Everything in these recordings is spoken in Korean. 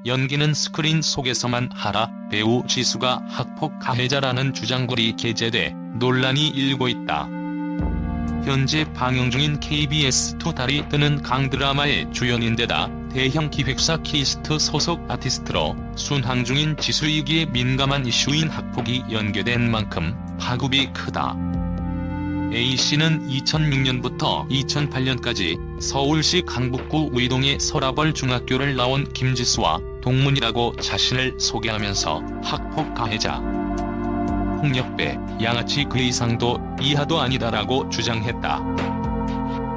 연기는 스크린 속에서만 하라. 배우 지수가 학폭 가해자라는 주장글이 게재돼 논란이 일고 있다. 현재 방영 중인 KBS2 달이 뜨는 강드라마의 주연인데다 대형 기획사 키스트 소속 아티스트로 순항 중인 지수이기에 민감한 이슈인 학폭이 연계된 만큼 파급이 크다. A씨는 2006년부터 2008년까지 서울시 강북구 의동의 서라벌 중학교를 나온 김지수와 동문이라고 자신을 소개하면서 학폭 가해자, 폭력배, 양아치 그 이상도 이하도 아니다라고 주장했다.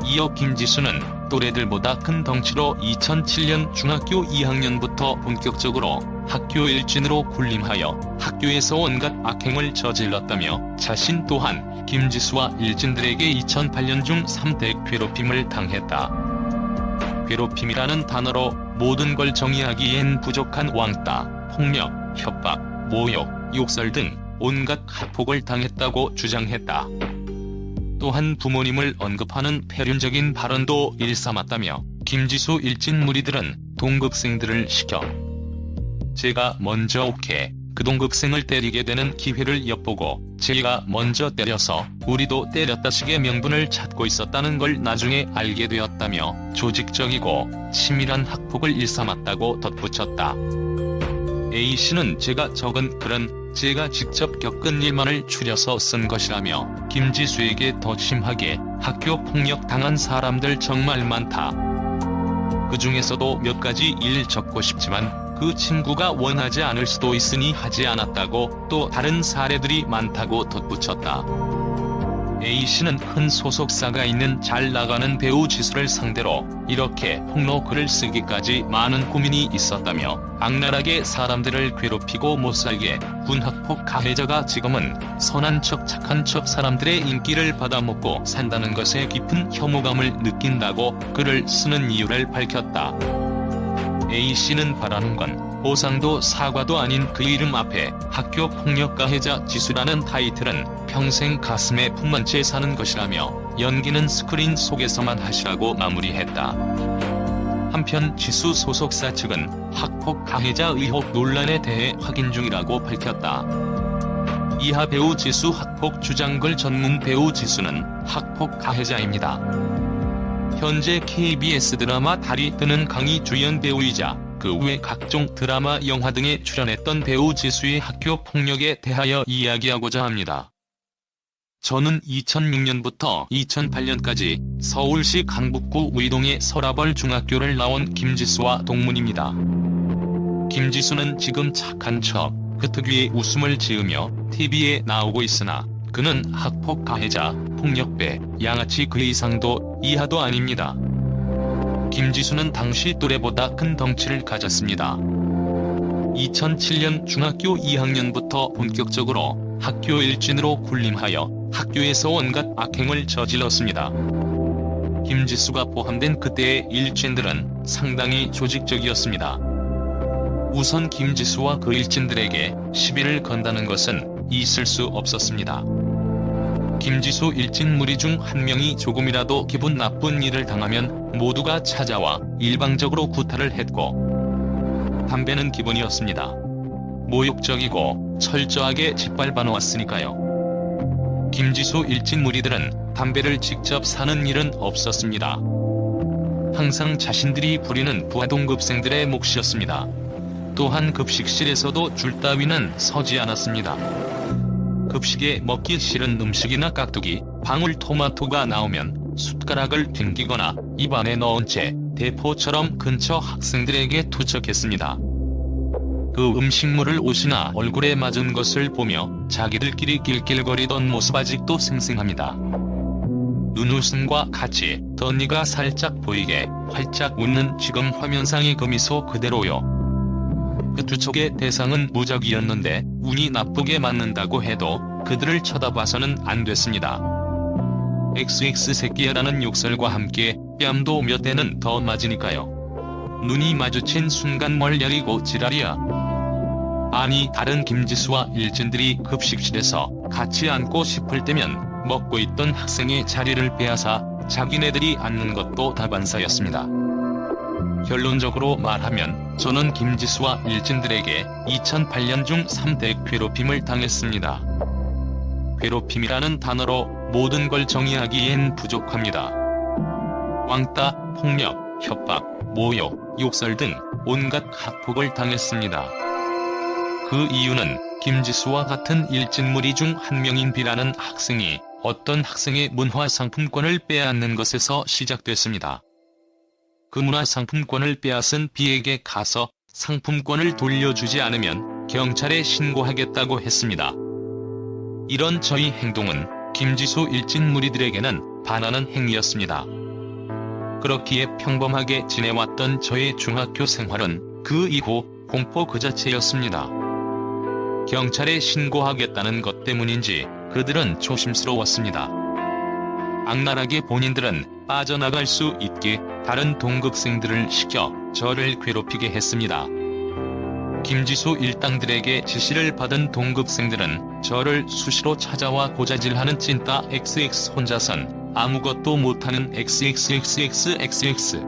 이어 김지수는 또래들보다 큰 덩치로 2007년 중학교 2학년부터 본격적으로 학교 일진으로 군림하여 학교에서 온갖 악행을 저질렀다며 자신 또한 김지수와 일진들에게 2008년 중 3대 괴롭힘을 당했다. 괴롭힘이라는 단어로 모든 걸 정의하기엔 부족한 왕따, 폭력, 협박, 모욕, 욕설 등 온갖 학폭을 당했다고 주장했다. 또한 부모님을 언급하는 폐륜적인 발언도 일삼았다며 김지수 일진 무리들은 동급생들을 시켜 제가 먼저 그 동급생을 때리게 되는 기회를 엿보고 제가 먼저 때려서 우리도 때렸다식의 명분을 찾고 있었다는 걸 나중에 알게 되었다며 조직적이고 치밀한 학폭을 일삼았다고 덧붙였다. A씨는 제가 적은 글은 제가 직접 겪은 일만을 추려서 쓴 것이라며 김지수에게 더 심하게 학교 폭력 당한 사람들 정말 많다. 그 중에서도 몇 가지 일 적고 싶지만 그 친구가 원하지 않을 수도 있으니 하지 않았다고 또 다른 사례들이 많다고 덧붙였다. A씨는 큰 소속사가 있는 잘 나가는 배우 지수를 상대로 이렇게 폭로 글을 쓰기까지 많은 고민이 있었다며 악랄하게 사람들을 괴롭히고 못살게 군 학폭 가해자가 지금은 선한 척 착한 척 사람들의 인기를 받아먹고 산다는 것에 깊은 혐오감을 느낀다고 글을 쓰는 이유를 밝혔다. A씨는 바라는 건 보상도 사과도 아닌 그 이름 앞에 학교 폭력 가해자 지수라는 타이틀은 평생 가슴에 품은 채 사는 것이라며 연기는 스크린 속에서만 하시라고 마무리했다. 한편 지수 소속사 측은 학폭 가해자 의혹 논란에 대해 확인 중이라고 밝혔다. 이하 배우 지수 학폭 주장글 전문 배우 지수는 학폭 가해자입니다. 현재 KBS 드라마 달이 뜨는 강의 주연 배우이자 그 외 각종 드라마 영화 등에 출연했던 배우 지수의 학교 폭력에 대하여 이야기하고자 합니다. 저는 2006년부터 2008년까지 서울시 강북구 의동의 서라벌 중학교를 나온 김지수와 동문입니다. 김지수는 지금 착한 척, 그 특유의 웃음을 지으며 TV에 나오고 있으나 그는 학폭 가해자, 폭력배, 양아치 그 이상도 이하도 아닙니다. 김지수는 당시 또래보다 큰 덩치를 가졌습니다. 2007년 중학교 2학년부터 본격적으로 학교 일진으로 군림하여 학교에서 온갖 악행을 저질렀습니다. 김지수가 포함된 그때의 일진들은 상당히 조직적이었습니다. 우선 김지수와 그 일진들에게 시비를 건다는 것은 있을 수 없었습니다. 김지수 일진 무리 중 한 명이 조금이라도 기분 나쁜 일을 당하면 모두가 찾아와 일방적으로 구타를 했고 담배는 기본이었습니다. 모욕적이고 철저하게 짓밟아놓았으니까요. 김지수 일진 무리들은 담배를 직접 사는 일은 없었습니다. 항상 자신들이 부리는 부하동급생들의 몫이었습니다. 또한 급식실에서도 줄 따위는 서지 않았습니다. 급식에 먹기 싫은 음식이나 깍두기, 방울토마토가 나오면 숟가락을 튕기거나 입안에 넣은 채 대포처럼 근처 학생들에게 투척했습니다. 그 음식물을 옷이나 얼굴에 맞은 것을 보며 자기들끼리 낄낄거리던 모습 아직도 생생합니다. 눈웃음과 같이 덧니가 살짝 보이게 활짝 웃는 지금 화면상의 그 미소 그대로요. 그 투척의 대상은 무작위였는데 운이 나쁘게 맞는다고 해도 그들을 쳐다봐서는 안 됐습니다. XX 새끼야라는 욕설과 함께 뺨도 몇 대는 더 맞으니까요. 눈이 마주친 순간 뭘 야리고 지랄이야. 아니 다른 김지수와 일진들이 급식실에서 같이 앉고 싶을 때면 먹고 있던 학생의 자리를 빼앗아 자기네들이 앉는 것도 다반사였습니다. 결론적으로 말하면 저는 김지수와 일진들에게 2008년 중 3대 괴롭힘을 당했습니다. 괴롭힘이라는 단어로 모든 걸 정의하기엔 부족합니다. 왕따, 폭력, 협박, 모욕, 욕설 등 온갖 학폭을 당했습니다. 그 이유는 김지수와 같은 일진무리 중 한 명인 B라는 학생이 어떤 학생의 문화상품권을 빼앗는 것에서 시작됐습니다. 그 문화상품권을 빼앗은 B에게 가서 상품권을 돌려주지 않으면 경찰에 신고하겠다고 했습니다. 이런 저희 행동은 김지수 일진 무리들에게는 반하는 행위였습니다. 그렇기에 평범하게 지내왔던 저의 중학교 생활은 그 이후 공포 그 자체였습니다. 경찰에 신고하겠다는 것 때문인지 그들은 조심스러웠습니다. 악랄하게 본인들은 빠져나갈 수 있게 다른 동급생들을 시켜 저를 괴롭히게 했습니다. 김지수 일당들에게 지시를 받은 동급생들은 저를 수시로 찾아와 고자질하는 찐따 XX 혼자선 아무것도 못하는 XXXXXX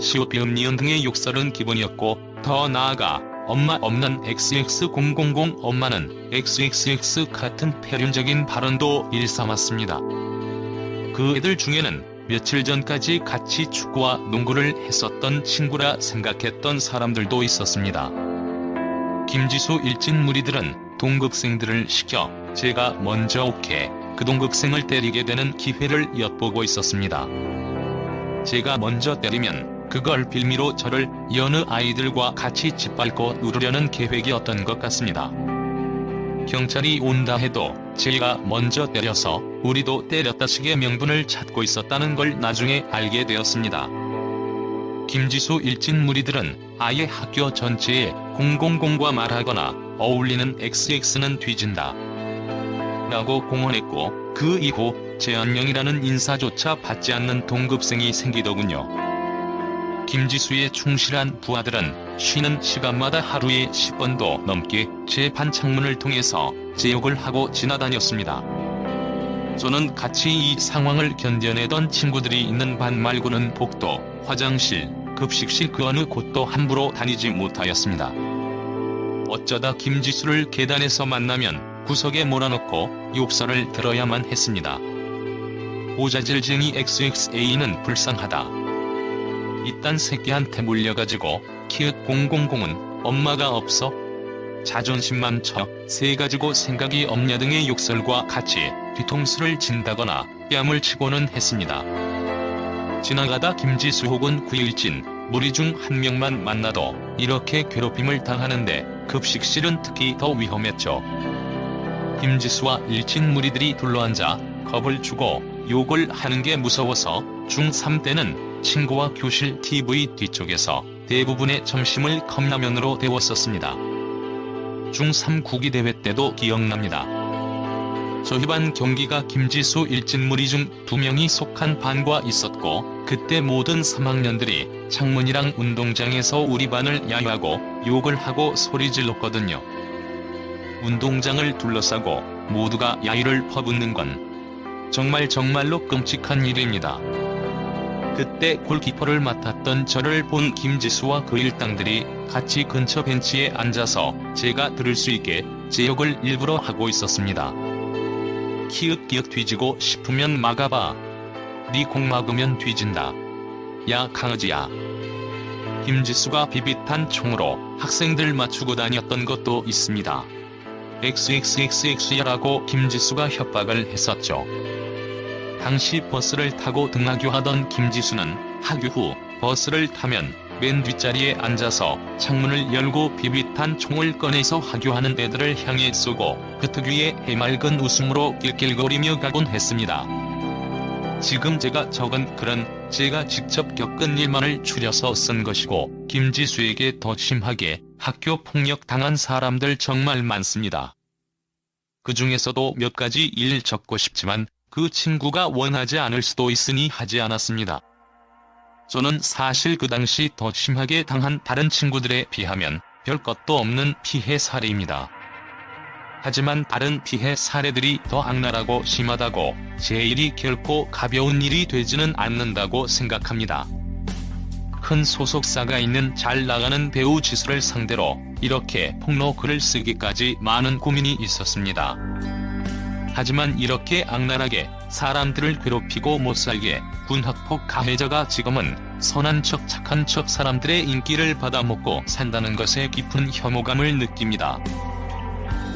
시옷비읍 니은 등의 욕설은 기본이었고, 더 나아가 엄마 없는 XX000 엄마는 XXX 같은 폐륜적인 발언도 일삼았습니다. 그 애들 중에는 며칠 전까지 같이 축구와 농구를 했었던 친구라 생각했던 사람들도 있었습니다. 김지수 일진 무리들은 동급생들을 시켜 제가 먼저 오케 그 동급생을 때리게 되는 기회를 엿보고 있었습니다. 제가 먼저 때리면 그걸 빌미로 저를 여느 아이들과 같이 짓밟고 누르려는 계획이었던 것 같습니다. 경찰이 온다 해도 제가 먼저 때려서 우리도 때렸다식의 명분을 찾고 있었다는 걸 나중에 알게 되었습니다. 김지수 일진 무리들은 아예 학교 전체에 000과 말하거나 어울리는 XX는 뒤진다 라고 공언했고, 그 이후 재한명이라는 인사조차 받지 않는 동급생이 생기더군요. 김지수의 충실한 부하들은 쉬는 시간마다 하루에 10번도 넘게 제 반 창문을 통해서 제 욕을 하고 지나다녔습니다. 저는 같이 이 상황을 견뎌내던 친구들이 있는 반 말고는 복도, 화장실, 급식실 그 어느 곳도 함부로 다니지 못하였습니다. 어쩌다 김지수를 계단에서 만나면 구석에 몰아넣고 욕설을 들어야만 했습니다. 오자질쟁이 XXA는 불쌍하다. 이딴 새끼한테 물려가지고 키읔 000은 엄마가 없어? 자존심만 세 가지고 생각이 없냐 등의 욕설과 같이 뒤통수를 친다거나 뺨을 치고는 했습니다. 지나가다 김지수 혹은 구일진 무리 중 한 명만 만나도 이렇게 괴롭힘을 당하는데 급식실은 특히 더 위험했죠. 김지수와 일진 무리들이 둘러앉아 겁을 주고 욕을 하는 게 무서워서 중3 때는 친구와 교실 TV 뒤쪽에서 대부분의 점심을 컵라면으로 데웠었습니다. 중3 구기대회 때도 기억납니다. 저희 반 경기가 김지수 일진무리 중 2명이 속한 반과 있었고, 그때 모든 3학년들이 창문이랑 운동장에서 우리 반을 야유하고 욕을 하고 소리 질렀거든요. 운동장을 둘러싸고 모두가 야유를 퍼붓는 건 정말로 끔찍한 일입니다. 그때 골키퍼를 맡았던 저를 본 김지수와 그 일당들이 같이 근처 벤치에 앉아서 제가 들을 수 있게 제 욕을 일부러 하고 있었습니다. 키읔기역 뒤지고 싶으면 막아봐. 네 공 막으면 뒤진다. 야 강아지야. 김지수가 비빗한 총으로 학생들 맞추고 다녔던 것도 있습니다. XXXX야라고 김지수가 협박을 했었죠. 당시 버스를 타고 등하교하던 김지수는 하교 후 버스를 타면 맨 뒷자리에 앉아서 창문을 열고 비빗한 총을 꺼내서 하교하는 애들을 향해 쏘고 그 특유의 해맑은 웃음으로 낄낄거리며 가곤 했습니다. 지금 제가 적은 글은 제가 직접 겪은 일만을 추려서 쓴 것이고, 김지수에게 더 심하게 학교 폭력 당한 사람들 정말 많습니다. 그 중에서도 몇 가지 일 적고 싶지만 그 친구가 원하지 않을 수도 있으니 하지 않았습니다. 저는 사실 그 당시 더 심하게 당한 다른 친구들에 비하면 별 것도 없는 피해 사례입니다. 하지만 다른 피해 사례들이 더 악랄하고 심하다고 제 일이 결코 가벼운 일이 되지는 않는다고 생각합니다. 큰 소속사가 있는 잘 나가는 배우 지수를 상대로 이렇게 폭로글을 쓰기까지 많은 고민이 있었습니다. 하지만 이렇게 악랄하게 사람들을 괴롭히고 못살게 군 학폭 가해자가 지금은 선한 척 착한 척 사람들의 인기를 받아먹고 산다는 것에 깊은 혐오감을 느낍니다.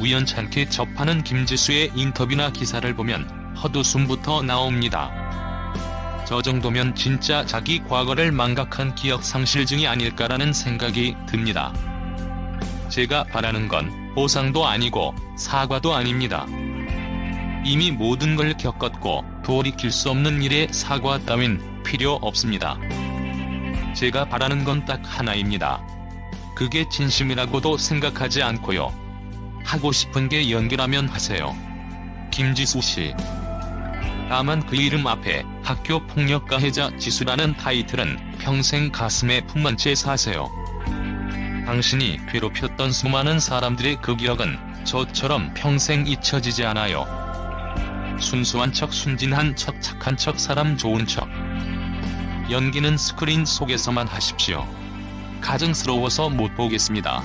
우연찮게 접하는 김지수의 인터뷰나 기사를 보면 헛웃음부터 나옵니다. 저 정도면 진짜 자기 과거를 망각한 기억상실증이 아닐까라는 생각이 듭니다. 제가 바라는 건 보상도 아니고 사과도 아닙니다. 이미 모든 걸 겪었고 돌이킬 수 없는 일에 사과 따윈 필요 없습니다. 제가 바라는 건 딱 하나입니다. 그게 진심이라고도 생각하지 않고요. 하고 싶은 게 연기라면 하세요. 김지수 씨. 다만 그 이름 앞에 학교 폭력 가해자 지수라는 타이틀은 평생 가슴에 품은 채 사세요. 당신이 괴롭혔던 수많은 사람들의 그 기억은 저처럼 평생 잊혀지지 않아요. 순수한 척, 순진한 척, 착한 척, 사람 좋은 척. 연기는 스크린 속에서만 하십시오. 가증스러워서 못 보겠습니다.